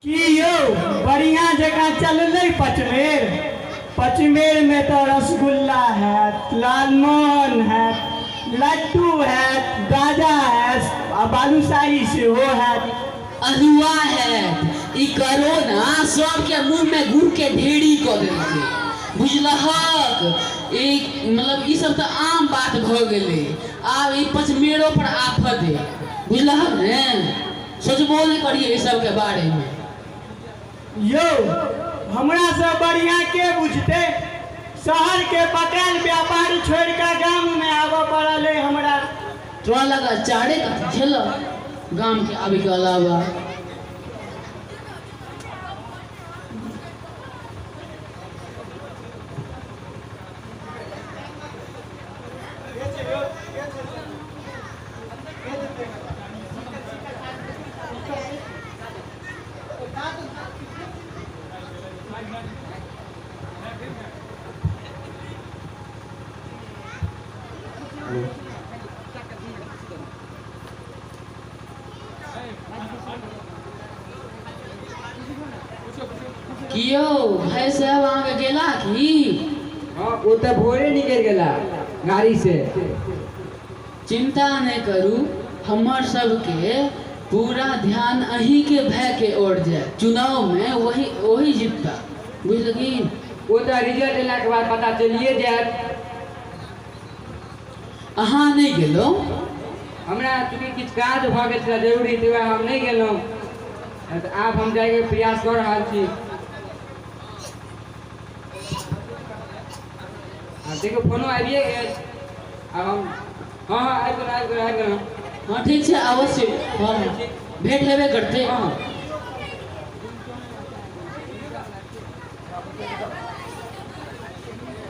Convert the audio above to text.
कि यौ बढ़िया जगह चल पचमेर। पचमेर में तो रसगुल्ला है, लालमोहन है, लड्डू है, गाजा है, बालूशाही से वो है, अलुआ है। ई करो ना सबके मुंह में गुड़ के ढेरी कर देलके, बुझलहक। एक मतलब ई सब तो आम बात भ गेले। आब ई पचमेरो पर आफत है, बुझलहक ने। सोचबो नहीं करिए ई सब के बारे में। यो हमरा से बढ़िया के बुझते। शहर के बकाल व्यापारी छोड़ कर गांव में आवा पड़ल है हमरा। तोरा लगा चारे का झेल गांव के आवे के अलावा। कियो भाई साहब आगे गेला की? हाँ वो तो भोरे निकल गया गाड़ी से। चिंता नहीं करू, हमर सबके पूरा ध्यान अही के भय के ओर जाए। चुनाव में वही जीतता, बुझलखिन। वो तो रिजल्ट लेला के बाद पता चलिए जाए। अहाँ नहीं गेलो? हमरा चूँकि किछु काज भ गेल छलै जरूरी, तै हम नहीं गेलहुँ। तो आब हम जाए के प्रयास कर रहल छी। देखो फोनो आबिए गेल। अब हम हाँ आबि गेलहुँ। हाँ ठीक है, अवश्य। हाँ भेंट हेबे करते। हाँ